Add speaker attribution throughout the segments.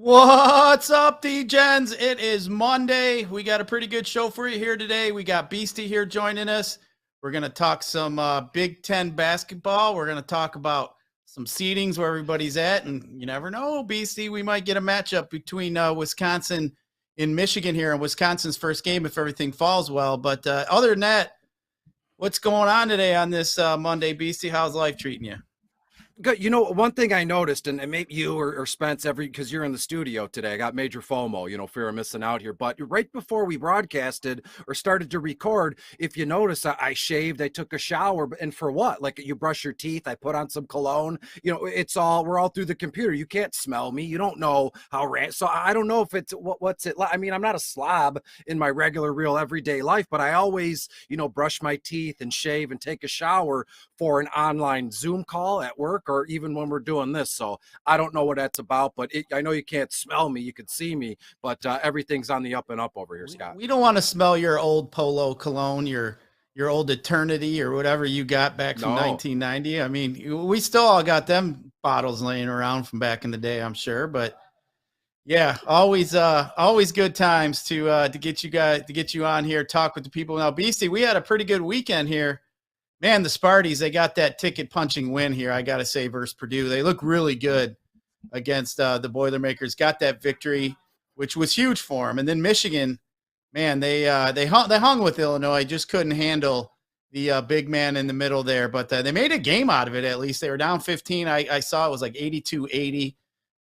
Speaker 1: What's up, D-Gens? It is Monday. We got a pretty good show for you here today. We got Beastie here joining us. We're going to talk some Big Ten basketball. We're going to talk about some seedings where everybody's at. And you never know, Beastie, we might get a matchup between Wisconsin and Michigan here in Wisconsin's first game if everything falls well. But other than that, what's going on today on this Monday, Beastie? How's life treating you?
Speaker 2: Good. You know, one thing I noticed, and maybe you or Spence, because you're in the studio today, I got major FOMO, fear of missing out here. But right before we broadcasted or started to record, if you notice, I shaved, I took a shower, and for what? Like, you brush your teeth, I put on some cologne. We're all through the computer. You can't smell me. You don't know how so I don't know if it's what's it like. I mean, I'm not a slob in my regular, real, everyday life, but I always, brush my teeth and shave and take a shower for an online Zoom call at work, or even when we're doing this. So I don't know what that's about, but I know you can't smell me. You can see me, but everything's on the up and up over here, Scott.
Speaker 1: We don't want to smell your old Polo cologne, your old Eternity or whatever you got back from 1990. I mean, we still all got them bottles laying around from back in the day, I'm sure. But yeah, always good times to get you on here, talk with the people. Now, Beastie, we had a pretty good weekend here. Man, the Sparties, they got that ticket-punching win here, I got to say, versus Purdue. They look really good against the Boilermakers. Got that victory, which was huge for them. And then Michigan, man, they hung with Illinois, just couldn't handle the big man in the middle there. But they made a game out of it, at least. They were down 15. I saw it was like 82-80,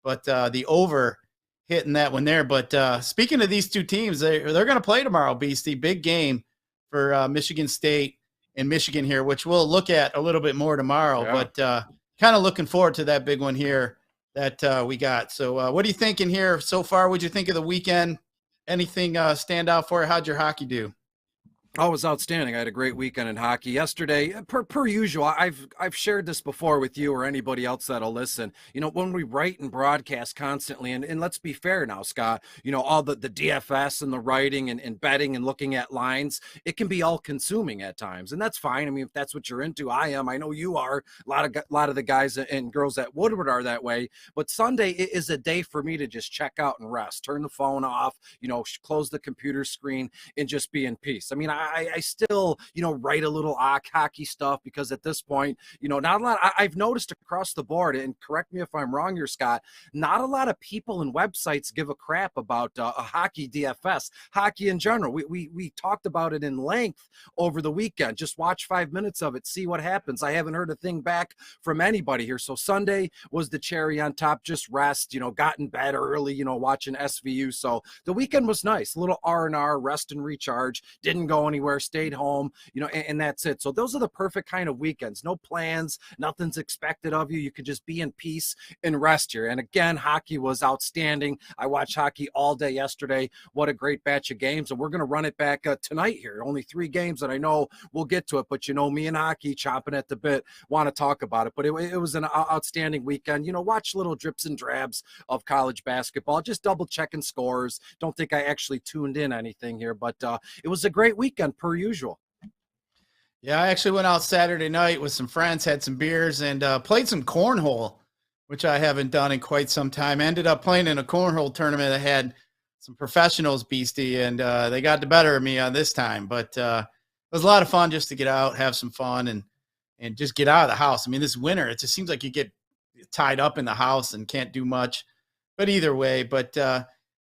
Speaker 1: but the over hitting that one there. But speaking of these two teams, they're going to play tomorrow, Beastie. Big game for Michigan State in Michigan here, which we'll look at a little bit more tomorrow, but kind of looking forward to that big one here that we got. So what are you thinking here so far? What'd you think of the weekend? Anything stand out for you? How'd your hockey do?
Speaker 2: Oh, it was outstanding. I had a great weekend in hockey yesterday. Per usual, I've shared this before with you or anybody else that'll listen. When we write and broadcast constantly, and let's be fair now, Scott, all the DFS and the writing and betting and looking at lines, it can be all consuming at times, and that's fine. I mean, if that's what you're into, I am. I know you are. A lot of the guys and girls at Woodward are that way. But Sunday is a day for me to just check out and rest, turn the phone off, close the computer screen, and just be in peace. I mean, I still, write a little hockey stuff because at this point, not a lot. I've noticed across the board, and correct me if I'm wrong here, Scott, not a lot of people and websites give a crap about a hockey DFS, hockey in general. We talked about it in length over the weekend. Just watch 5 minutes of it, see what happens. I haven't heard a thing back from anybody here. So Sunday was the cherry on top, just rest, got in bed early, watching SVU. So the weekend was nice, a little R&R, rest and recharge, didn't go anywhere, stayed home, and that's it. So those are the perfect kind of weekends. No plans, nothing's expected of you. You could just be in peace and rest here. And again, hockey was outstanding. I watched hockey all day yesterday. What a great batch of games. And we're going to run it back tonight here. Only 3 games, and I know we'll get to it, but me and hockey chomping at the bit, want to talk about it. But it was an outstanding weekend. Watch little drips and drabs of college basketball, just double checking scores. Don't think I actually tuned in anything here, but it was a great weekend per usual.
Speaker 1: Yeah, I actually went out Saturday night with some friends, had some beers, and played some cornhole, which I haven't done in quite some time. Ended up playing in a cornhole tournament that had some professionals, Beastie, and they got the better of me on this time. But it was a lot of fun just to get out, have some fun, and just get out of the house. I mean, this winter, it just seems like you get tied up in the house and can't do much. But either way,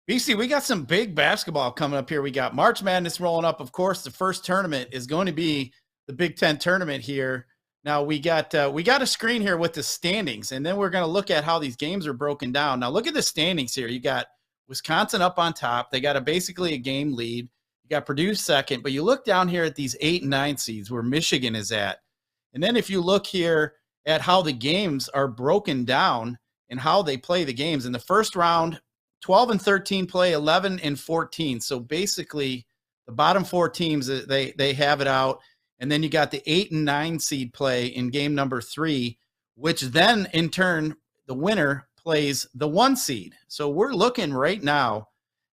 Speaker 1: Beastie, we got some big basketball coming up here. We got March Madness rolling up. Of course, the first tournament is going to be the Big Ten tournament here. Now we got a screen here with the standings, and then we're going to look at how these games are broken down. Now look at the standings here. You got Wisconsin up on top. They got basically a game lead. You got Purdue second, but you look down here at these 8 and 9 seeds where Michigan is at. And then if you look here at how the games are broken down and how they play the games in the first round, 12 and 13 play 11 and 14. So basically the bottom 4 teams, they have it out. And then you got the 8 and 9 seed play in game number 3, which then in turn, the winner plays the 1 seed. So we're looking right now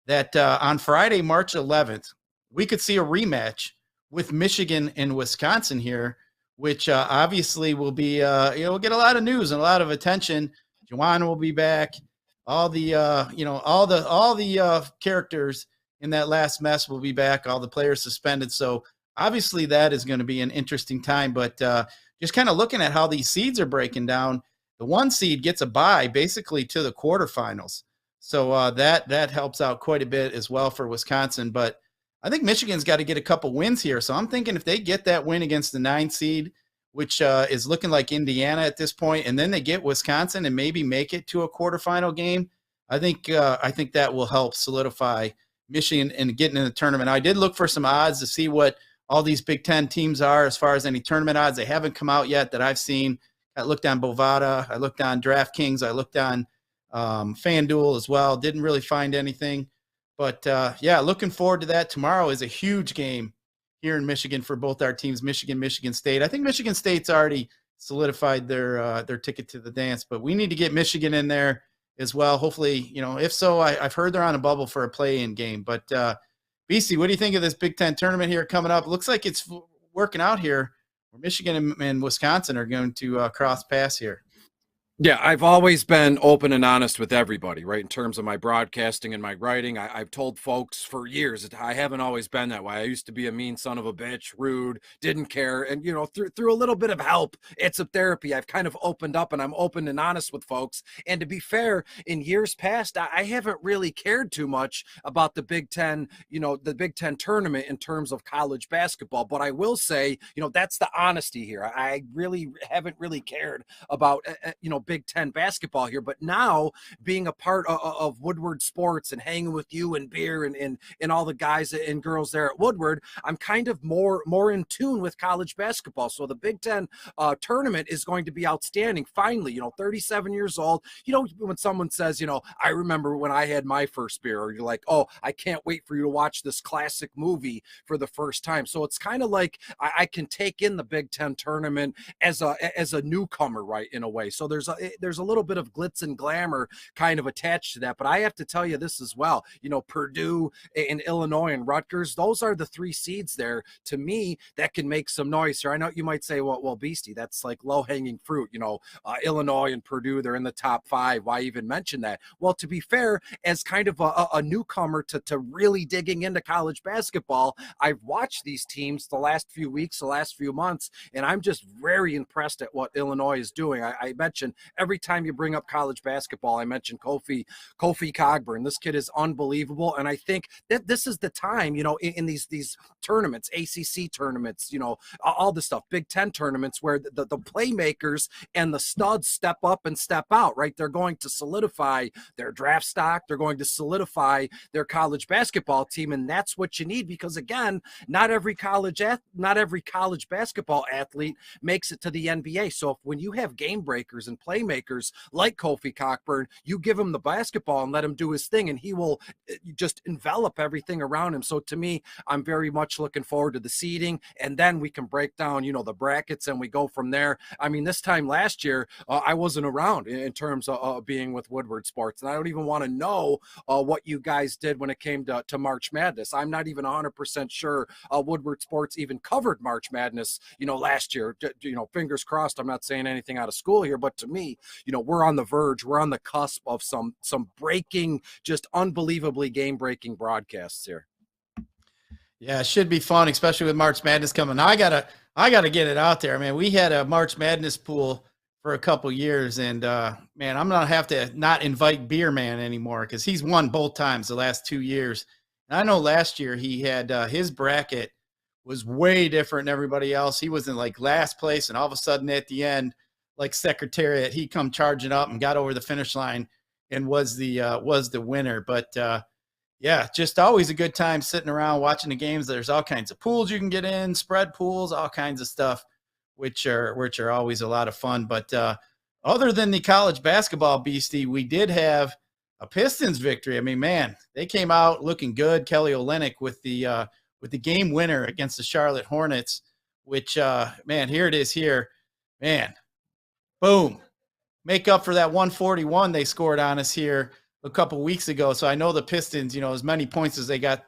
Speaker 1: that on Friday, March 11th, we could see a rematch with Michigan and Wisconsin here, which obviously will be, we'll get a lot of news and a lot of attention. Juwan will be back. all the all the characters in that last mess will be back. All the players suspended, so obviously that is going to be an interesting time. But just kind of looking at how these seeds are breaking down, the 1 seed gets a bye basically to the quarterfinals, so that helps out quite a bit as well for Wisconsin. But I think Michigan's got to get a couple wins here, so I'm thinking if they get that win against the 9 seed, which is looking like Indiana at this point, and then they get Wisconsin and maybe make it to a quarterfinal game, I think that will help solidify Michigan and getting in the tournament. I did look for some odds to see what all these Big Ten teams are as far as any tournament odds. They haven't come out yet that I've seen. I looked on Bovada, I looked on DraftKings, I looked on FanDuel as well. Didn't really find anything. But, yeah, looking forward to that. Tomorrow is a huge game here in Michigan for both our teams, Michigan State. I think Michigan State's already solidified their ticket to the dance, but we need to get Michigan in there as well. Hopefully, if so, I've heard they're on a bubble for a play-in game. But, Beastie, what do you think of this Big Ten tournament here coming up? It looks like it's working out here where Michigan and Wisconsin are going to cross paths here.
Speaker 2: Yeah, I've always been open and honest with everybody, right? In terms of my broadcasting and my writing, I've told folks for years that I haven't always been that way. I used to be a mean son of a bitch, rude, didn't care. And, through a little bit of help, it's a therapy. I've kind of opened up and I'm open and honest with folks. And to be fair, in years past, I haven't really cared too much about the Big Ten, the Big Ten tournament in terms of college basketball. But I will say, that's the honesty here. I really haven't really cared about, Big Ten basketball here, but now being a part of Woodward Sports and hanging with you and beer and all the guys and girls there at Woodward, I'm kind of more in tune with college basketball. So the Big Ten tournament is going to be outstanding. Finally, 37 years old. When someone says, I remember when I had my first beer, or you're like, oh, I can't wait for you to watch this classic movie for the first time. So it's kind of like I can take in the Big Ten tournament as a newcomer, right, in a way. So there's a little bit of glitz and glamour kind of attached to that. But I have to tell you this as well. Purdue and Illinois and Rutgers, those are the 3 seeds there. To me, that can make some noise here. I know you might say, well, Beastie, that's like low-hanging fruit. Illinois and Purdue, they're in the top 5. Why even mention that? Well, to be fair, as kind of a newcomer to really digging into college basketball, I've watched these teams the last few weeks, the last few months, and I'm just very impressed at what Illinois is doing. I mentioned every time you bring up college basketball, I mentioned Kofi Cogburn. This kid is unbelievable. And I think that this is the time, in these tournaments, ACC tournaments, all the stuff, Big Ten tournaments, where the playmakers and the studs step up and step out, right? They're going to solidify their draft stock. They're going to solidify their college basketball team. And that's what you need, because again, not every college basketball athlete makes it to the NBA. So when you have game breakers and playmakers like Kofi Cockburn, you give him the basketball and let him do his thing, and he will just envelop everything around him. So to me, I'm very much looking forward to the seeding, and then we can break down, the brackets, and we go from there. I mean, this time last year, I wasn't around in terms of being with Woodward Sports, and I don't even want to know what you guys did when it came to March Madness. I'm not even 100% sure Woodward Sports even covered March Madness, last year. Fingers crossed, I'm not saying anything out of school here, but to me, we're on the verge, we're on the cusp of some breaking, just unbelievably game-breaking broadcasts here.
Speaker 1: Yeah, it should be fun, especially with March Madness coming. I gotta get it out there, man. We had a March Madness pool for a couple years, and man, I'm gonna have to not invite Beer Man anymore because he's won both times the last 2 years. And I know last year he had his bracket was way different than everybody else. He was in like last place, and all of a sudden at the end, like Secretariat, he come charging up and got over the finish line and was the winner. But yeah, just always a good time sitting around watching the games. There's all kinds of pools you can get in, spread pools, all kinds of stuff, which are always a lot of fun. But other than the college basketball, Beastie, we did have a Pistons victory. I mean, man, they came out looking good. Kelly Olynyk with the game winner against the Charlotte Hornets, which man, here it is here, man. Boom. Make up for that 141 they scored on us here a couple weeks ago. So I know the Pistons, as many points as they got,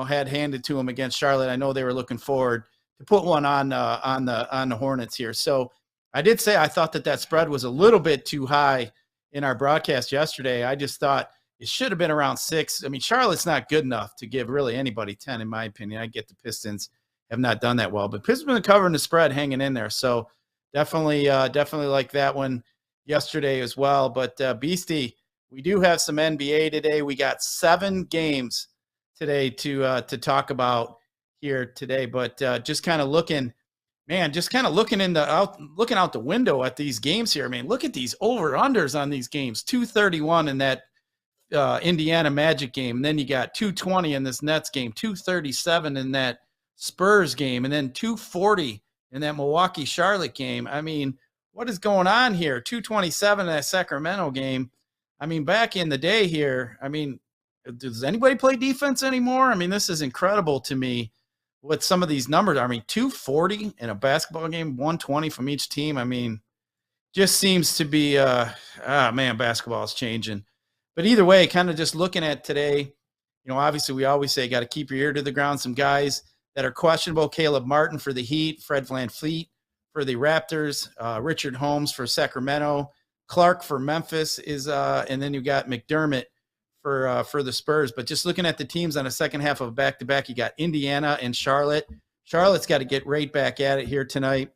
Speaker 1: had handed to them against Charlotte, I know they were looking forward to put one on the Hornets here. So I did say I thought that spread was a little bit too high in our broadcast yesterday. I just thought it should have been around 6. I mean, Charlotte's not good enough to give really anybody 10, in my opinion. I get the Pistons have not done that well, but Pistons been covering the spread, hanging in there. So definitely like that one yesterday as well. But Beastie, we do have some NBA today. We got 7 games today to talk about here today. But just kind of looking out the window at these games here. I mean, look at these over-unders on these games. 231 in that Indiana Magic game. And then you got 220 in this Nets game, 237 in that Spurs game, and then 240 in that Milwaukee Charlotte game. I mean, what is going on here? 227 in that Sacramento game. I mean, back in the day here, I mean, does anybody play defense anymore? I mean, this is incredible to me what some of these numbers are. I mean, 240 in a basketball game, 120 from each team. I mean, just seems to be, basketball is changing. But either way, kind of just looking at today, obviously we always say got to keep your ear to the ground. Some guys that are questionable: Caleb Martin for the Heat, Fred VanVleet for the Raptors, Richard Holmes for Sacramento, Clark for Memphis and then you got McDermott for the Spurs. But just looking at the teams on the second half of back-to-back, you got Indiana and Charlotte. Charlotte's got to get right back at it here tonight,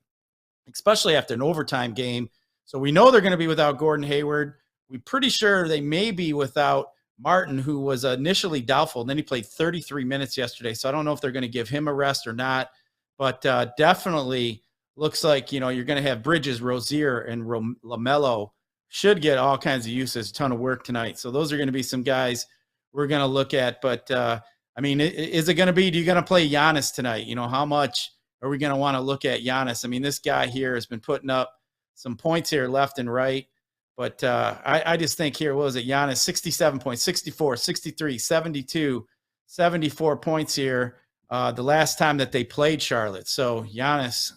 Speaker 1: especially after an overtime game. So we know they're going to be without Gordon Hayward. We're pretty sure they may be without Martin, who was initially doubtful, and then he played 33 minutes yesterday. So I don't know if they're going to give him a rest or not, but definitely looks like, you're going to have Bridges, Rozier, and LaMelo should get all kinds of uses, a ton of work tonight. So those are going to be some guys we're going to look at. But, I mean, is it going to be, do you going to play Giannis tonight? How much are we going to want to look at Giannis? I mean, this guy here has been putting up some points here left and right. But I just think here, what was it? Giannis, 67 points, 64, 63, 72, 74 points here the last time that they played Charlotte. So Giannis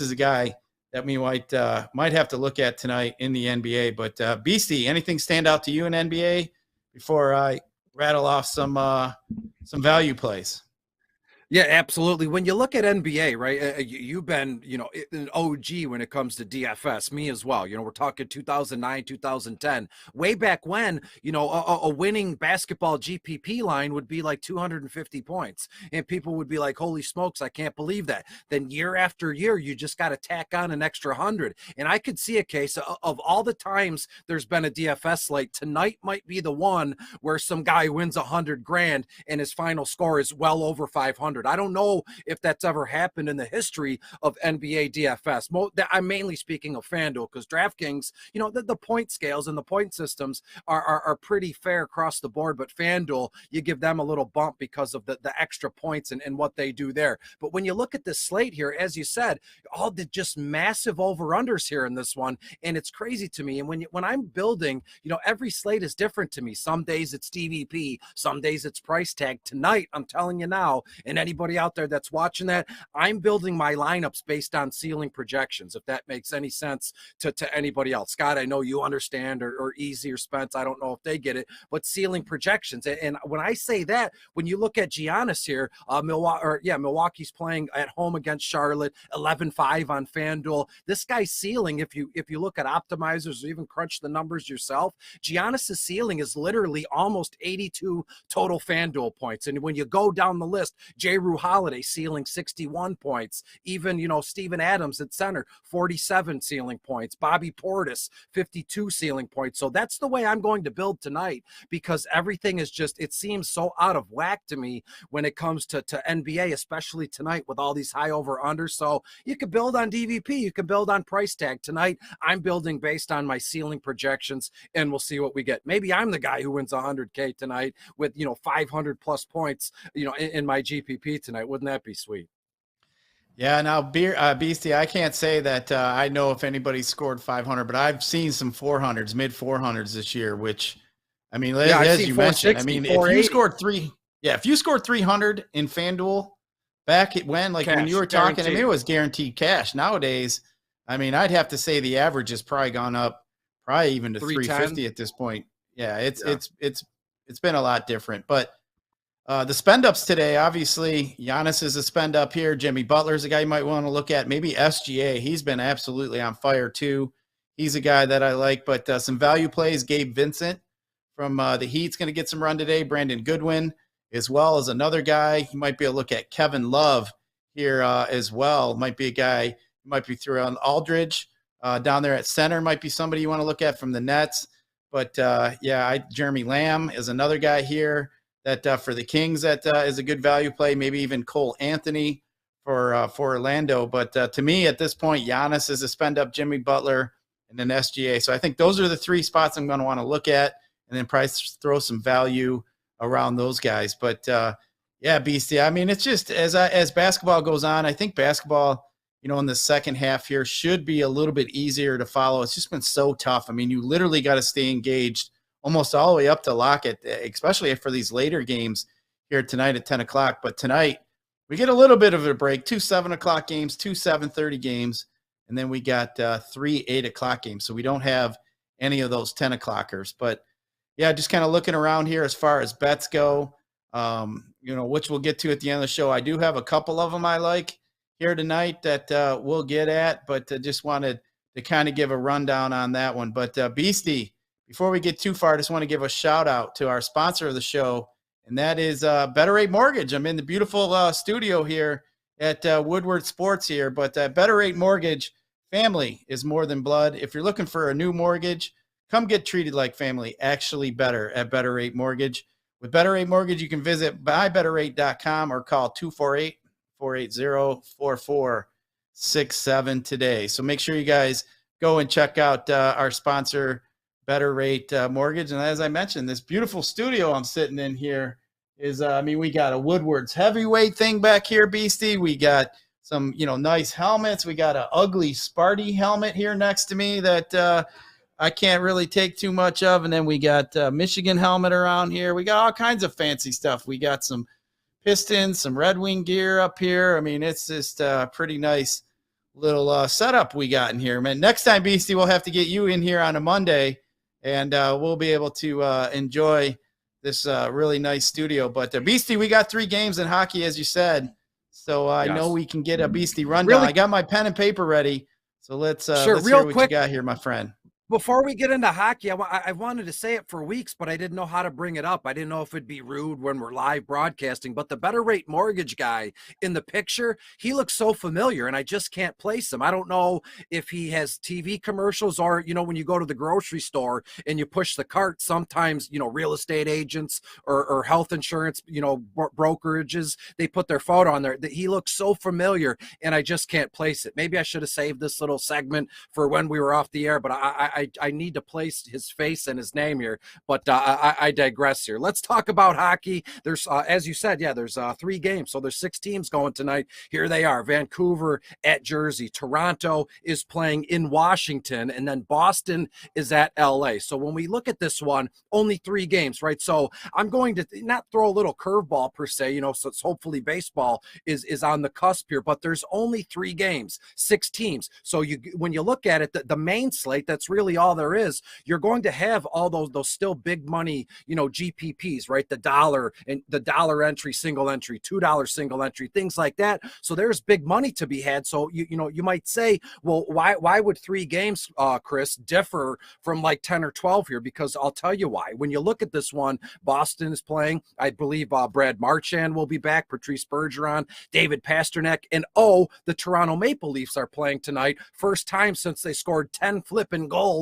Speaker 1: is a guy that we might have to look at tonight in the NBA. But Beastie, anything stand out to you in NBA before I rattle off some value plays?
Speaker 2: Yeah, absolutely. When you look at NBA, right, you've been, an OG when it comes to DFS, me as well. We're talking 2009, 2010, way back when, a winning basketball GPP line would be like 250 points. And people would be like, holy smokes, I can't believe that. Then year after year, you just got to tack on an extra 100. And I could see a case of all the times there's been a DFS slate, tonight might be the one where some guy wins $100,000 and his final score is well over 500. I don't know if that's ever happened in the history of NBA DFS. I'm mainly speaking of FanDuel, because DraftKings, the point scales and the point systems are pretty fair across the board. But FanDuel, you give them a little bump because of the extra points and what they do there. But when you look at this slate here, as you said, all the just massive over-unders here in this one, and it's crazy to me. And when I'm building, every slate is different to me. Some days it's DVP, some days it's price tag. Tonight, I'm telling you now, and anybody out there that's watching that, I'm building my lineups based on ceiling projections, if that makes any sense to anybody else. Scott, I know you understand, or Easy or Spence, I don't know if they get it, but ceiling projections. And when I say that, when you look at Giannis here, Milwaukee's playing at home against Charlotte, 11-5 on FanDuel. This guy's ceiling, if you look at optimizers or even crunch the numbers yourself, Giannis's ceiling is literally almost 82 total FanDuel points. And when you go down the list, J-Rue Holiday ceiling 61 points. Even, Steven Adams at center, 47 ceiling points. Bobby Portis, 52 ceiling points. So that's the way I'm going to build tonight, because everything is just, it seems so out of whack to me when it comes to NBA, especially tonight with all these high over-unders. So you can build on DVP, you can build on price tag. Tonight, I'm building based on my ceiling projections, and we'll see what we get. Maybe I'm the guy who wins 100K tonight with, 500 plus points, in my GPP tonight. Wouldn't that be sweet?
Speaker 1: Yeah, now Beastie, I can't say that I know if anybody scored 500, but I've seen some 400s, mid 400s this year, which, I mean, as you mentioned, I mean, if you scored 300 in FanDuel back when you were talking, guaranteed. I mean, it was guaranteed cash. Nowadays, I mean, I'd have to say the average has probably gone up, probably even to 350 at this point. Yeah, it's been a lot different, but the spend ups today, obviously, Giannis is a spend up here. Jimmy Butler's a guy you might want to look at. Maybe SGA. He's been absolutely on fire too. He's a guy that I like, but some value plays. Gabe Vincent from the Heat's going to get some run today. Brandon Goodwin, as well as another guy. You might be able to look at Kevin Love here as well. Might be a guy you might be throwing Aldridge down there at center. Might be somebody you want to look at from the Nets. But Jeremy Lamb is another guy here that for the Kings that is a good value play. Maybe even Cole Anthony for Orlando. But to me, at this point, Giannis is a spend up, Jimmy Butler, and then SGA. So I think those are the three spots I'm going to want to look at, and then probably throw some value around those guys. But Beastie, I mean, it's just as basketball goes on, I think basketball, in the second half here should be a little bit easier to follow. It's just been so tough. I mean, you literally got to stay engaged almost all the way up to lock it, especially for these later games here tonight at 10 o'clock. But tonight we get a little bit of a break, 2 7 o'clock games, 2 7:30 games. And then we got 3 8 o'clock games. So we don't have any of those 10 o'clockers. But just kind of looking around here as far as bets go, which we'll get to at the end of the show. I do have a couple of them I like here tonight that we'll get at, but just wanted to kind of give a rundown on that one. But Beastie, before we get too far, I just want to give a shout out to our sponsor of the show, and that is Better Rate Mortgage. I'm in the beautiful studio here at Woodward Sports here, but Better Rate Mortgage, family is more than blood. If you're looking for a new mortgage, come get treated like family, actually better at Better Rate Mortgage. With Better Rate Mortgage, you can visit buybetterrate.com or call 248-480-4467 today. So make sure you guys go and check out our sponsor, Better Rate Mortgage. And as I mentioned, this beautiful studio I'm sitting in here is, we got a Woodward's heavyweight thing back here, Beastie. We got some, nice helmets. We got an ugly Sparty helmet here next to me that I can't really take too much of. And then we got Michigan helmet around here. We got all kinds of fancy stuff. We got some Pistons, some Red Wing gear up here. I mean, it's just a pretty nice little setup we got in here, man. Next time, Beastie, we'll have to get you in here on a Monday, and we'll be able to enjoy this really nice studio. But Beastie, we got 3 games in hockey, as you said. So I know we can get a Beastie rundown. Really? I got my pen and paper ready. So let's hear what you got here, my friend.
Speaker 2: Before we get into hockey, I wanted to say it for weeks, but I didn't know how to bring it up. I didn't know if it'd be rude when we're live broadcasting, but the Better Rate Mortgage guy in the picture, he looks so familiar, and I just can't place him. I don't know if he has TV commercials or, when you go to the grocery store and you push the cart, sometimes, real estate agents or health insurance, brokerages, they put their photo on there. He looks so familiar, and I just can't place it. Maybe I should have saved this little segment for when we were off the air, but I need to place his face and his name here, but I digress here. Let's talk about hockey. There's, as you said, there's 3 games. So there's 6 teams going tonight. Here they are: Vancouver at Jersey. Toronto is playing in Washington, and then Boston is at LA. So when we look at this one, only 3 games, right? So I'm going to not throw a little curveball per se, so it's hopefully baseball is on the cusp here, but there's only 3 games, 6 teams. So when you look at it, the main slate, that's really all there is. You're going to have all those still big money, GPPs, right? The dollar and the dollar entry, single entry, $2 single entry, things like that. So there's big money to be had. So you might say, well, why would 3 games, Chris, differ from like 10 or 12 here? Because I'll tell you why. When you look at this one, Boston is playing. I believe Brad Marchand will be back, Patrice Bergeron, David Pasternak, and the Toronto Maple Leafs are playing tonight. First time since they scored 10 flipping goals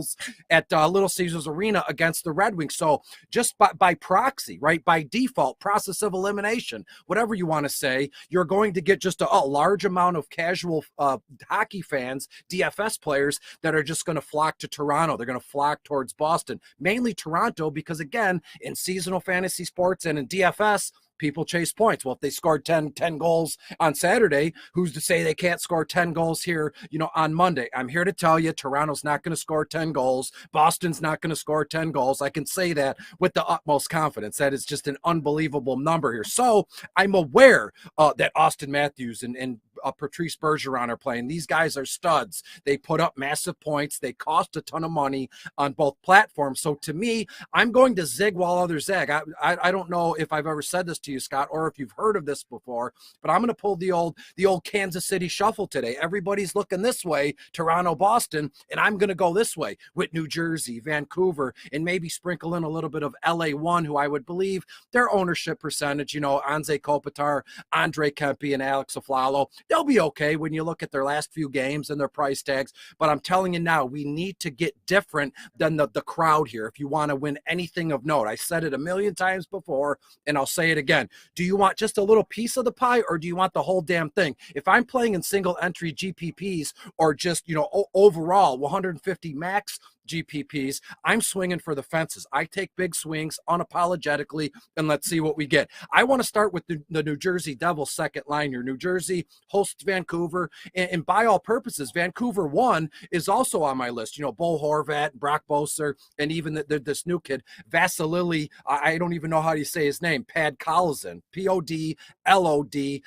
Speaker 2: at Little Caesars Arena against the Red Wings. So just by proxy, right, by default, process of elimination, whatever you want to say, you're going to get just a large amount of casual hockey fans, DFS players, that are just going to flock to Toronto. They're going to flock towards Boston, mainly Toronto, because again, in seasonal fantasy sports and in DFS, people chase points. Well, if they scored 10 goals on Saturday, who's to say they can't score 10 goals here, on Monday? I'm here to tell you, Toronto's not going to score 10 goals. Boston's not going to score 10 goals. I can say that with the utmost confidence. That is just an unbelievable number here. So I'm aware that Austin Matthews and Patrice Bergeron are playing. These guys are studs. They put up massive points. They cost a ton of money on both platforms. So to me, I'm going to zig while others zag. I don't know if I've ever said this to you, Scott, or if you've heard of this before, but I'm going to pull the old Kansas City shuffle today. Everybody's looking this way, Toronto, Boston, and I'm going to go this way with New Jersey, Vancouver, and maybe sprinkle in a little bit of LA1, who I would believe their ownership percentage, Anze Kopitar, Andre Kempe, and Alex Aflalo, they'll be okay when you look at their last few games and their price tags. But I'm telling you now, we need to get different than the crowd here if you want to win anything of note. I said it a million times before, and I'll say it again. Do you want just a little piece of the pie, or do you want the whole damn thing? If I'm playing in single entry GPPs or just, overall 150 max GPPs, I'm swinging for the fences. I take big swings unapologetically, and let's see what we get. I want to start with the New Jersey Devils second line here. New Jersey hosts Vancouver, and by all purposes, Vancouver 1 is also on my list. Bo Horvat, Brock Boser, and even this new kid, Vasilili, I don't even know how you say his name, Podkolzin, Podlod,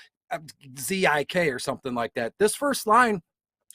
Speaker 2: Zik or something like that. This first line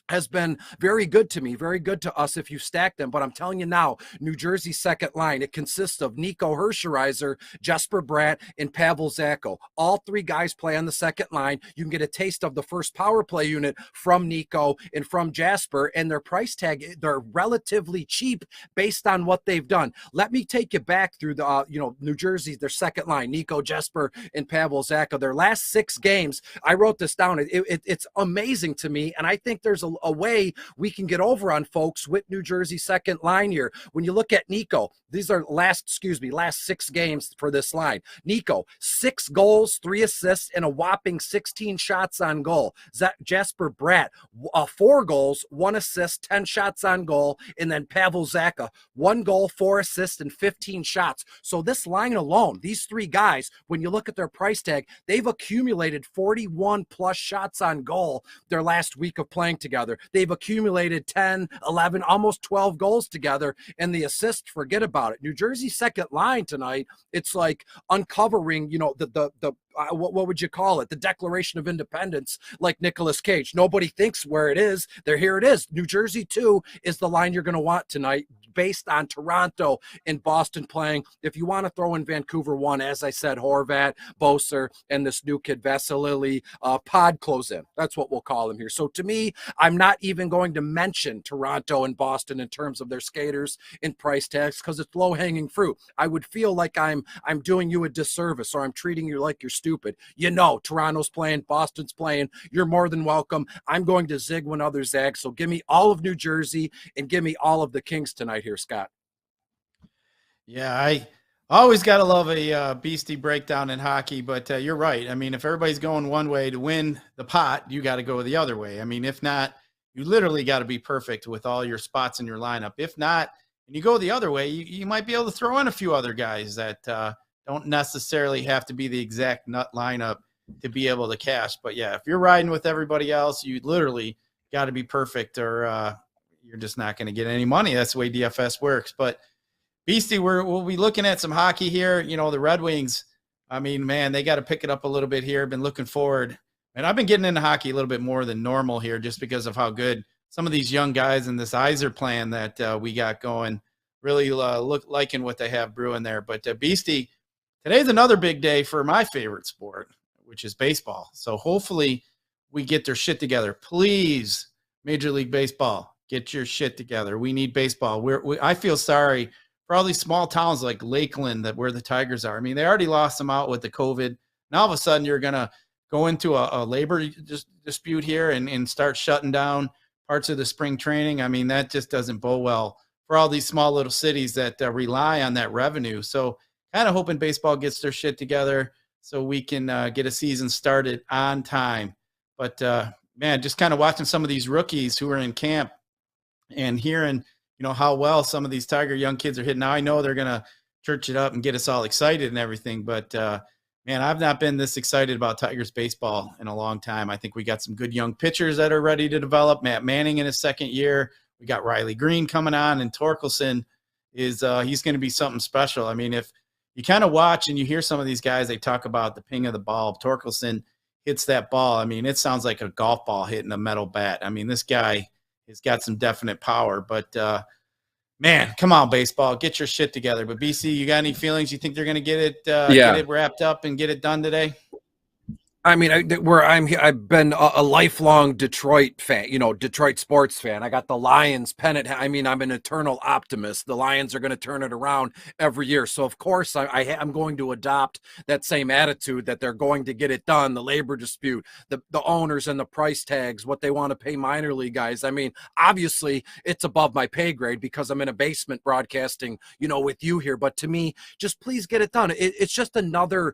Speaker 2: has been very good to me, very good to us if you stack them. But I'm telling you now, New Jersey second line, it consists of Nico Hershireiser, Jesper Bratt, and Pavel Zacho. All three guys play on the second line. You can get a taste of the first power play unit from Nico and from Jasper, and their price tag, they're relatively cheap based on what they've done. Let me take you back through the, New Jersey, their second line, Nico, Jesper, and Pavel Zacho. Their last 6 games, I wrote this down. It's amazing to me, and I think there's a way we can get over on folks with New Jersey second line here. When you look at Nico, these are last 6 games for this line. Nico, 6 goals, 3 assists, and a whopping 16 shots on goal. Jasper Bratt, 4 goals, 1 assist, 10 shots on goal. And then Pavel Zacha, 1 goal, 4 assists, and 15 shots. So this line alone, these 3 guys, when you look at their price tag, they've accumulated 41 plus shots on goal their last week of playing together. They've accumulated 10, 11, almost 12 goals together, and the assist, forget about it. New Jersey's second line tonight, it's like uncovering, what would you call it? The Declaration of Independence, like Nicolas Cage. Nobody thinks where it is. Here it is. New Jersey 2 is the line you're going to want tonight, based on Toronto and Boston playing. If you want to throw in Vancouver 1, as I said, Horvat, Boser, and this new kid, Vasilili, Podkolzin. That's what we'll call him here. So to me, I'm not even going to mention Toronto and Boston in terms of their skaters and price tags, because it's low-hanging fruit. I would feel like I'm doing you a disservice, or I'm treating you like you're stupid. Toronto's playing, Boston's playing. You're more than welcome. I'm going to zig when others zag. So give me all of New Jersey and give me all of the Kings tonight here, Scott.
Speaker 1: Yeah, I always got to love a Beastie breakdown in hockey, but you're right. I mean, if everybody's going one way to win the pot, you got to go the other way. I mean, if not, you literally got to be perfect with all your spots in your lineup. If not, and you go the other way, you might be able to throw in a few other guys that don't necessarily have to be the exact nut lineup to be able to cash. But yeah, if you're riding with everybody else, you literally got to be perfect, or you're just not going to get any money. That's the way DFS works. But Beastie, we'll be looking at some hockey here. The Red Wings, I mean, man, they got to pick it up a little bit here. Been looking forward. And I've been getting into hockey a little bit more than normal here, just because of how good some of these young guys in this Iser plan that we got going really liking what they have brewing there. But Beastie, today's another big day for my favorite sport, which is baseball. So hopefully we get their shit together. Please, Major League Baseball, get your shit together. We need baseball. I feel sorry for all these small towns like Lakeland, where the Tigers are. I mean, they already lost them out with the COVID. Now all of a sudden you're going to go into a labor dispute here and start shutting down parts of the spring training. I mean, that just doesn't bode well for all these small little cities that rely on that revenue. So kind of hoping baseball gets their shit together so we can get a season started on time. But, man, just kind of watching some of these rookies who are in camp and hearing, how well some of these Tiger young kids are hitting. Now I know they're going to church it up and get us all excited and everything, but man, I've not been this excited about Tigers baseball in a long time. I think we got some good young pitchers that are ready to develop. Matt Manning in his second year. We got Riley Green coming on, and Torkelson is he's going to be something special. I mean, if you kind of watch and you hear some of these guys, they talk about the ping of the ball. Torkelson hits that ball, I mean, it sounds like a golf ball hitting a metal bat. I mean, this guy has got some definite power, but man, come on, baseball, get your shit together. But BC, you got any feelings? You think they're going to get it wrapped up and get it done today?
Speaker 2: I mean, I've been a lifelong Detroit fan, Detroit sports fan. I got the Lions pennant. I mean, I'm an eternal optimist. The Lions are going to turn it around every year. So, of course, I'm going to adopt that same attitude that they're going to get it done. The labor dispute, the owners and the price tags, what they want to pay minor league guys. I mean, obviously, it's above my pay grade because I'm in a basement broadcasting, with you here. But to me, just please get it done. It's just another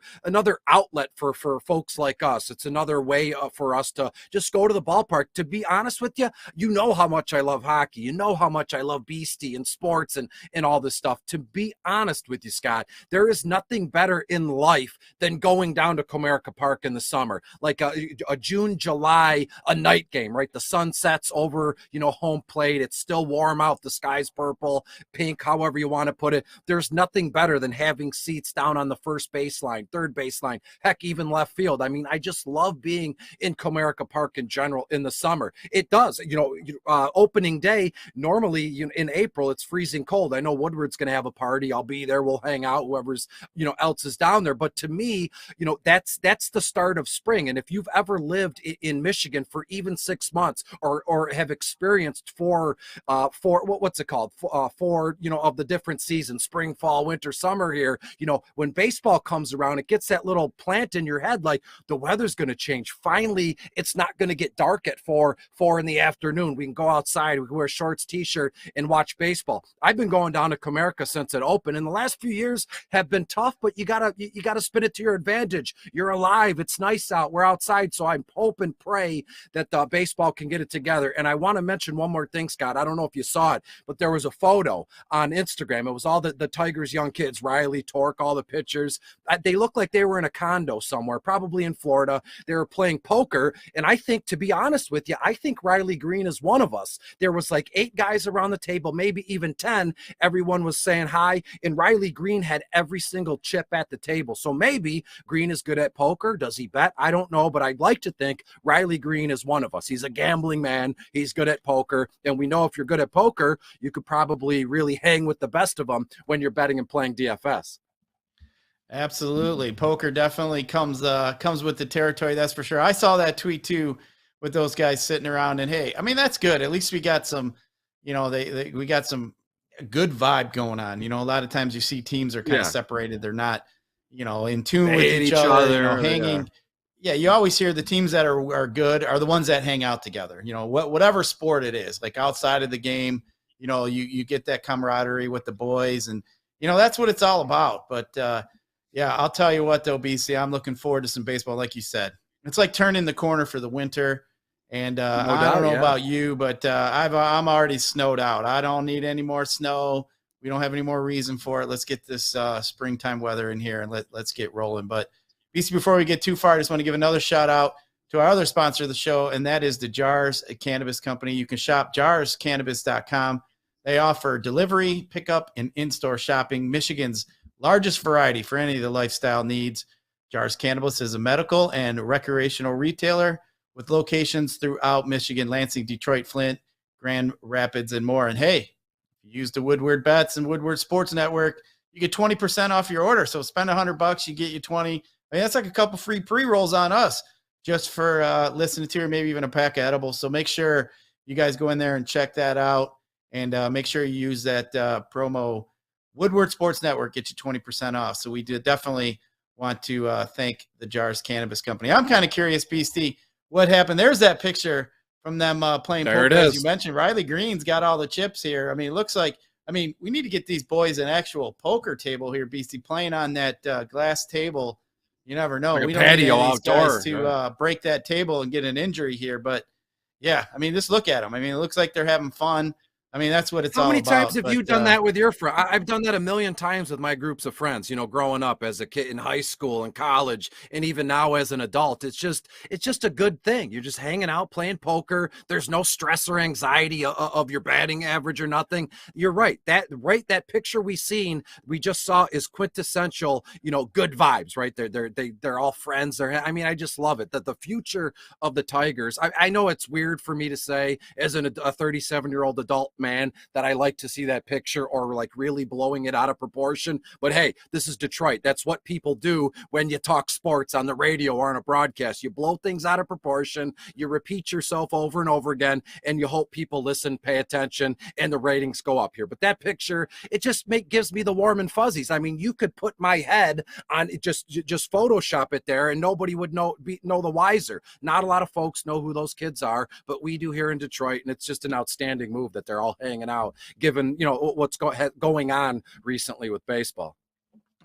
Speaker 2: outlet for folks like us. It's another way for us to just go to the ballpark. To be honest with you, you know how much I love hockey. You know how much I love Beastie and sports and all this stuff. To be honest with you, Scott, there is nothing better in life than going down to Comerica Park in the summer, like a June, July, a night game, right? The sun sets over, home plate. It's still warm out. The sky's purple, pink, however you want to put it. There's nothing better than having seats down on the first baseline, third baseline, heck, even left field. I mean, I just love being in Comerica Park in general in the summer. It does, opening day, normally in April, it's freezing cold. I know Woodward's going to have a party. I'll be there. We'll hang out, whoever's, else is down there. But to me, that's the start of spring. And if you've ever lived in Michigan for even 6 months or have experienced four, what's it called? Four, of the different seasons, spring, fall, winter, summer here, when baseball comes around, it gets that little plant in your head, like the weather's going to change. Finally, it's not going to get dark at 4 in the afternoon. We can go outside, we can wear shorts, t-shirt, and watch baseball. I've been going down to Comerica since it opened, and the last few years have been tough, but you gotta spin it to your advantage. You're alive. It's nice out. We're outside, so I hope and pray that baseball can get it together. And I want to mention one more thing, Scott. I don't know if you saw it, but there was a photo on Instagram. It was all the Tigers' young kids, Riley, Torque, all the pitchers. They looked like they were in a condo somewhere, probably in Florida. They were playing poker. And I think, to be honest with you, I think Riley Green is one of us. There was like 8 guys around the table, maybe even 10. Everyone was saying hi. And Riley Green had every single chip at the table. So maybe Green is good at poker. Does he bet? I don't know. But I'd like to think Riley Green is one of us. He's a gambling man. He's good at poker. And we know if you're good at poker, you could probably really hang with the best of them when you're betting and playing DFS.
Speaker 1: Poker definitely comes with the territory. That's for sure. I saw that tweet too, with those guys sitting around, and hey, I mean, that's good. At least we got some, we got some good vibe going on. A lot of times you see teams are kind of separated. They're not, in tune with each other, hanging. Yeah. You always hear the teams that are good are the ones that hang out together, whatever sport it is, like outside of the game, you get that camaraderie with the boys, and, that's what it's all about. But, yeah, I'll tell you what, though, BC, I'm looking forward to some baseball. Like you said, it's like turning the corner for the winter. And I don't know about you, but I'm already snowed out. I don't need any more snow. We don't have any more reason for it. Let's get this springtime weather in here, and let's get rolling. But BC, before we get too far, I just want to give another shout out to our other sponsor of the show, and that is the Jars Cannabis Company. You can shop jarscannabis.com. They offer delivery, pickup, and in-store shopping. Michigan's largest variety for any of the lifestyle needs. Jars Cannabis is a medical and recreational retailer with locations throughout Michigan, Lansing, Detroit, Flint, Grand Rapids, and more. And hey, if you use the Woodward Bets and Woodward Sports Network, you get 20% off your order. So spend $100, you get you 20. I mean, that's like a couple free pre-rolls on us just for listening to, or maybe even a pack of edibles. So make sure you guys go in there and check that out, and make sure you use that promo Woodward Sports Network, get you 20% off. So we definitely want to thank the Jars Cannabis Company. I'm kind of curious, Beastie, what happened? There's that picture from them playing poker. As you mentioned, Riley Green's got all the chips here. I mean, it looks like, we need to get these boys an actual poker table here, Beastie, playing on that glass table. You never know.
Speaker 2: Like
Speaker 1: we don't
Speaker 2: patio
Speaker 1: need these
Speaker 2: outdoor
Speaker 1: guys to break that table and get an injury here. But, yeah, just look at them. It looks like they're having fun. I mean, that's what it's
Speaker 2: How
Speaker 1: all
Speaker 2: many
Speaker 1: about.
Speaker 2: times have you done that with your friend? I've done that a million times with my groups of friends, growing up as a kid in high school and college, and even now as an adult. It's just a good thing. You're just hanging out, playing poker. There's no stress or anxiety of your batting average or nothing. You're right. That picture we just saw is quintessential, good vibes, right? They're all friends. I just love it. That the future of the Tigers, I know it's weird for me to say as a 37-year-old adult man that I like to see that picture or like really blowing it out of proportion. But hey, this is Detroit. That's what people do when you talk sports on the radio or on a broadcast. You blow things out of proportion, you repeat yourself over and over again, and you hope people listen, pay attention, and the ratings go up here. But that picture, it just gives me the warm and fuzzies. I mean, you could put my head on it, just Photoshop it there, and nobody would know the wiser. Not a lot of folks know who those kids are, but we do here in Detroit, and it's just an outstanding move that they're all hanging out, given what's going on recently with baseball.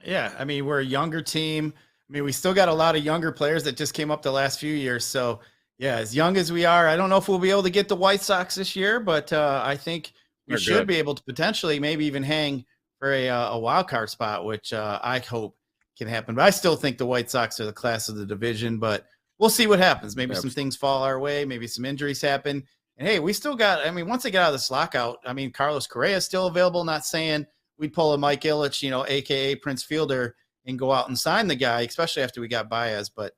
Speaker 1: Yeah, I mean, we're a younger team. I mean, we still got a lot of younger players that just came up the last few years. So yeah, as young as we are, I don't know if we'll be able to get the White Sox this year, but I think we should be able to potentially maybe even hang for a wild card spot, which I hope can happen. But I still think the White Sox are the class of the division, but we'll see what happens. Maybe some things fall our way. Maybe some injuries happen. And hey, we still got, I mean, once they get out of this lockout, I mean, Carlos Correa is still available. Not saying we'd pull a Mike Ilitch, AKA Prince Fielder, and go out and sign the guy, especially after we got Baez. But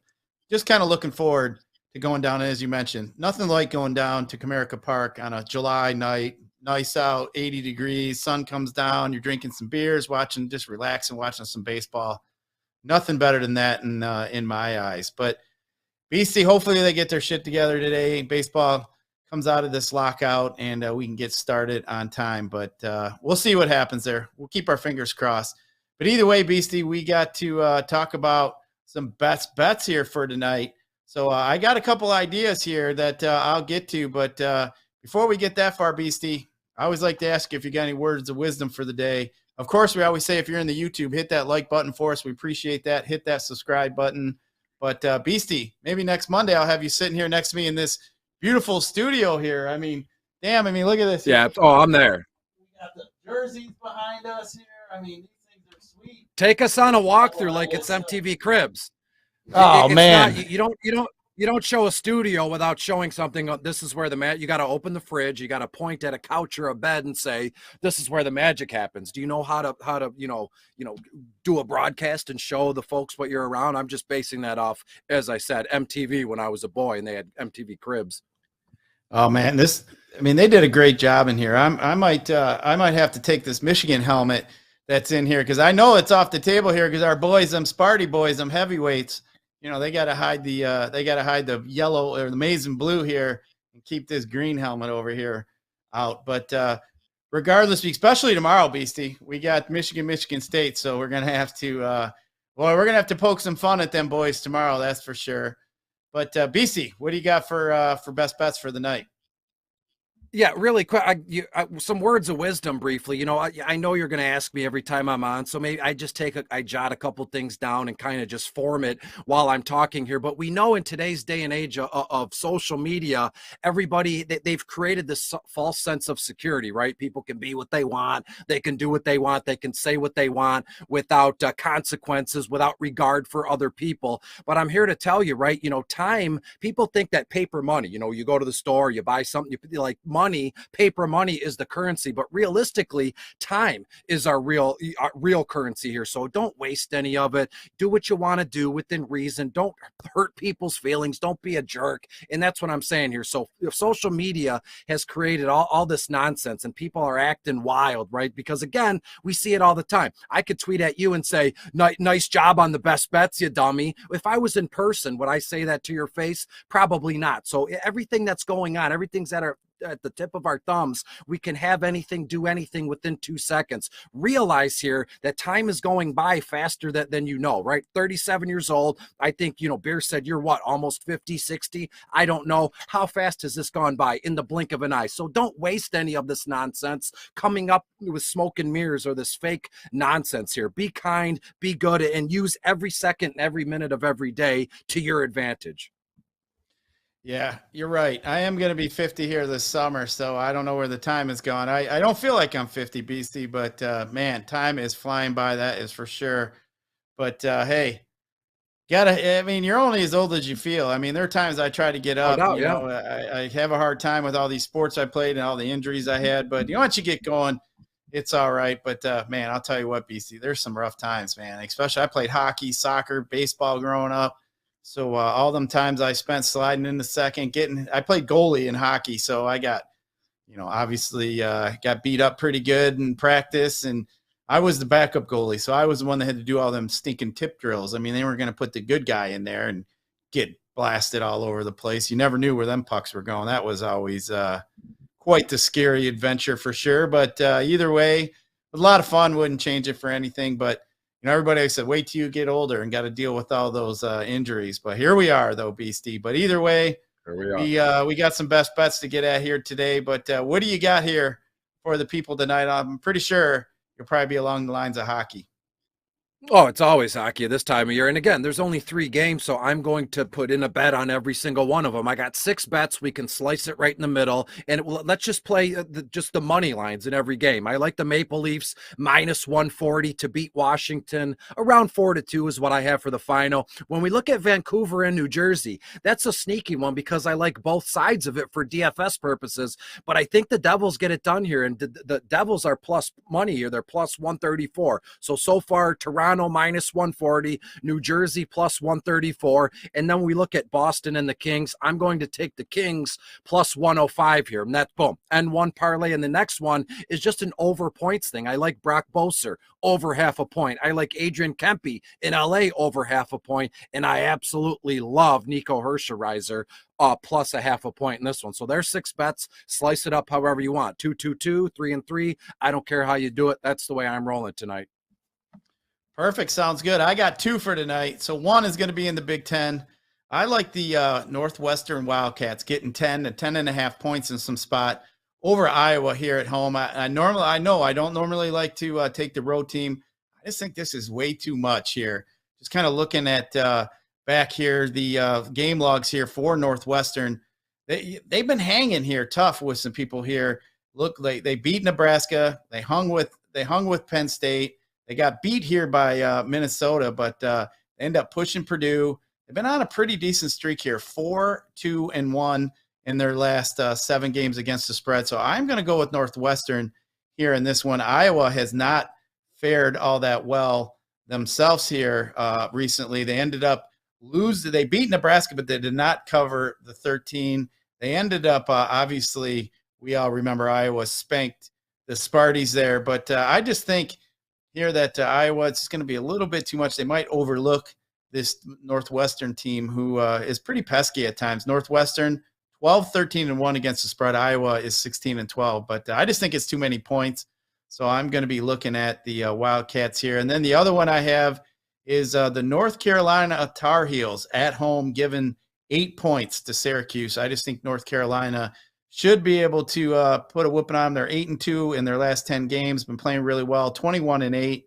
Speaker 1: just kind of looking forward to going down, as you mentioned, nothing like going down to Comerica Park on a July night, nice out, 80 degrees, sun comes down, you're drinking some beers, just relaxing, watching some baseball. Nothing better than that in my eyes. But Beastie, hopefully they get their shit together today. Baseball comes out of this lockout and we can get started on time. But we'll see what happens there. We'll keep our fingers crossed. But either way, Beastie, we got to talk about some bets here for tonight. So I got a couple ideas here that I'll get to. But before we get that far, Beastie, I always like to ask you if you got any words of wisdom for the day. Of course, we always say if you're in the YouTube, hit that like button for us. We appreciate that. Hit that subscribe button. But Beastie, maybe next Monday I'll have you sitting here next to me in this beautiful studio here. I mean, damn, look at this.
Speaker 2: Yeah. Oh, I'm there.
Speaker 1: We got the jerseys behind us here. I mean, these things are sweet.
Speaker 2: Take us on a walkthrough like it's MTV Cribs.
Speaker 1: Oh, man.
Speaker 2: You don't show a studio without showing something. This is where you got to open the fridge. You got to point at a couch or a bed and say, this is where the magic happens. Do you know how to do a broadcast and show the folks what you're around? I'm just basing that off, as I said, MTV when I was a boy and they had MTV Cribs.
Speaker 1: Oh man, they did a great job in here. I might have to take this Michigan helmet that's in here because I know it's off the table here because our boys, them Sparty boys, them heavyweights, they got to hide the yellow or the maize and blue here and keep this green helmet over here out. But regardless, especially tomorrow, Beastie, we got Michigan State, so we're gonna have to poke some fun at them boys tomorrow. That's for sure. But Beastie, what do you got for best bets for the night?
Speaker 2: Yeah, really quick. Some words of wisdom briefly. I know you're going to ask me every time I'm on, so maybe I just I jot a couple things down and kind of just form it while I'm talking here. But we know in today's day and age of social media, everybody, they've created this false sense of security, right? People can be what they want. They can do what they want. They can say what they want without consequences, without regard for other people. But I'm here to tell you, right? Time, people think that paper money, you go to the store, you buy something, you money, paper money is the currency, but realistically, time is our real currency here. So don't waste any of it. Do what you want to do within reason. Don't hurt people's feelings. Don't be a jerk. And that's what I'm saying here. So if social media has created all this nonsense and people are acting wild, right? Because again, we see it all the time. I could tweet at you and say, nice job on the best bets, you dummy. If I was in person, would I say that to your face? Probably not. So everything that's going on, everything's at the tip of our thumbs. We can have anything, do anything within 2 seconds. Realize here that time is going by faster than right? 37 years old. I think, Beer said you're what, almost 50, 60? I don't know. How fast has this gone by? In the blink of an eye. So don't waste any of this nonsense coming up with smoke and mirrors or this fake nonsense here. Be kind, be good, and use every second and every minute of every day to your advantage.
Speaker 1: Yeah, you're right. I am going to be 50 here this summer, so I don't know where the time has gone. I don't feel like I'm 50, Beastie, but man, time is flying by. That is for sure. But hey, I mean, you're only as old as you feel. I mean, there are times I try to get
Speaker 2: No
Speaker 1: up.
Speaker 2: doubt, yeah.
Speaker 1: I have a hard time with all these sports I played and all the injuries I had. But once you get going, it's all right. But man, I'll tell you what, BC, there's some rough times, man. Especially I played hockey, soccer, baseball growing up. So all them times I spent sliding in the second, I played goalie in hockey, so I got obviously got beat up pretty good in practice, and I was the backup goalie, so I was the one that had to do all them stinking tip drills. I mean, they weren't going to put the good guy in there and get blasted all over the place. You never knew where them pucks were going. That was always quite the scary adventure for sure. But either way, it was a lot of fun. Wouldn't change it for anything. But everybody said, wait till you get older and got to deal with all those injuries. But here we are, though, Beastie. But either way, we got some best bets to get at here today. But what do you got here for the people tonight? I'm pretty sure you'll probably be along the lines of hockey.
Speaker 2: Oh, it's always hockey this time of year. And again, there's only 3 games, so I'm going to put in a bet on every single one of them. I got 6 bets. We can slice it right in the middle. And let's just play just the money lines in every game. I like the Maple Leafs minus 140 to beat Washington. Around 4-2 is what I have for the final. When we look at Vancouver and New Jersey, that's a sneaky one because I like both sides of it for DFS purposes. But I think the Devils get it done here. And the Devils are plus money here. They're plus 134. So far, Toronto minus 140, New Jersey plus 134. And then we look at Boston and the Kings. I'm going to take the Kings plus 105 here. And that's boom. And one parlay. And the next one is just an over points thing. I like Brock Boeser over half a point. I like Adrian Kempe in LA over half a point. And I absolutely love Nico Hershiser plus a half a point in this one. So there's 6 bets. Slice it up however you want. 2-2-2, 3-3. I don't care how you do it. That's the way I'm rolling tonight.
Speaker 1: Perfect. Sounds good. I got 2 for tonight. So one is going to be in the Big Ten. I like the Northwestern Wildcats getting 10 to 10.5 points in some spot over Iowa here at home. I know I don't normally like to take the road team. I just think this is way too much here. Just kind of looking at back here, the game logs here for Northwestern. They've been hanging here tough with some people here. Look, they beat Nebraska. They hung with Penn State. They got beat here by Minnesota, but they end up pushing Purdue. They've been on a pretty decent streak here, 4-2-1 in their last 7 games against the spread. So I'm going to go with Northwestern here in this one. Iowa has not fared all that well themselves here recently. They ended up losing. They beat Nebraska, but they did not cover the 13. They ended up, obviously, we all remember Iowa spanked the Sparties there. But I just think here that Iowa, it's going to be a little bit too much. They might overlook this Northwestern team who is pretty pesky at times. Northwestern 12-13-1 against the spread. Iowa is 16-12, but I just think it's too many points. So I'm going to be looking at the Wildcats here. And then the other one I have is the North Carolina Tar Heels at home, given 8 points to Syracuse. I just think North Carolina should be able to put a whooping on them. They're 8-2 in their last 10 games, been playing really well, 21-8.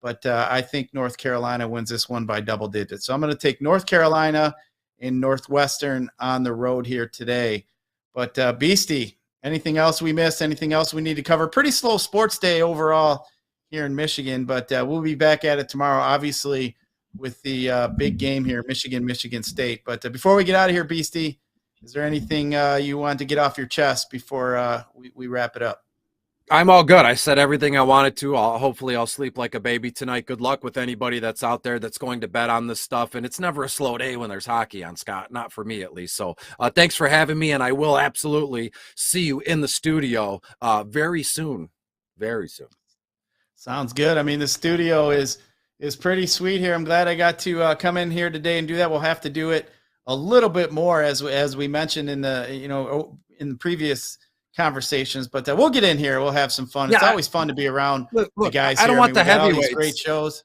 Speaker 1: But I think North Carolina wins this one by double digits. So I'm going to take North Carolina and Northwestern on the road here today. But Beastie, anything else we missed? Anything else we need to cover? Pretty slow sports day overall here in Michigan, but we'll be back at it tomorrow, obviously, with the big game here, Michigan State. But before we get out of here, Beastie, is there anything you want to get off your chest before we wrap it up?
Speaker 2: I'm all good. I said everything I wanted to. Hopefully I'll sleep like a baby tonight. Good luck with anybody that's out there that's going to bet on this stuff. And it's never a slow day when there's hockey on, Scott. Not for me, at least. So thanks for having me. And I will absolutely see you in the studio very soon. Very soon.
Speaker 1: Sounds good. I mean, the studio is pretty sweet here. I'm glad I got to come in here today and do that. We'll have to do it a little bit more as we mentioned in the in the previous conversations, but we'll get in here. We'll have some fun. It's always fun to be around the guys.
Speaker 2: I don't want the heavyweights.
Speaker 1: Great shows.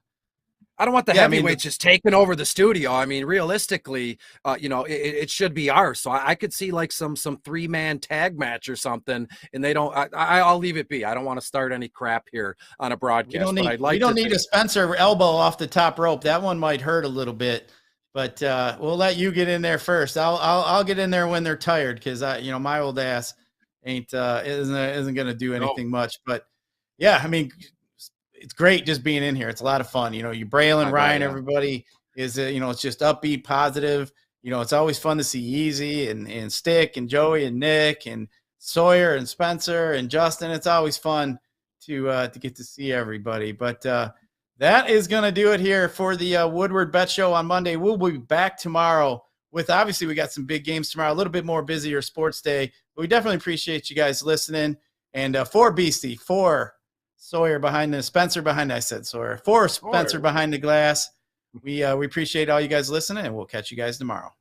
Speaker 2: I don't want the heavyweights just taking over the studio. I mean, realistically, it should be ours. So I could see like some 3-man tag match or something, and they don't. I'll leave it be. I don't want to start any crap here on a broadcast.
Speaker 1: We don't need a Spencer elbow off the top rope. That one might hurt a little bit. but we'll let you get in there first. I'll get in there when they're tired because my old ass isn't going to do anything much. But yeah, I mean, it's great just being in here. It's a lot of fun. You Braylon, Ryan, everybody is it's just upbeat, positive. It's always fun to see Easy and Stick and Joey and Nick and Sawyer and Spencer and Justin. It's always fun to get to see everybody. But that is going to do it here for the Woodward Bet Show on Monday. We'll be back tomorrow with, obviously, we got some big games tomorrow, a little bit more busier sports day. But we definitely appreciate you guys listening. And for Beastie, for Sawyer Spencer behind the glass. We appreciate all you guys listening, and we'll catch you guys tomorrow.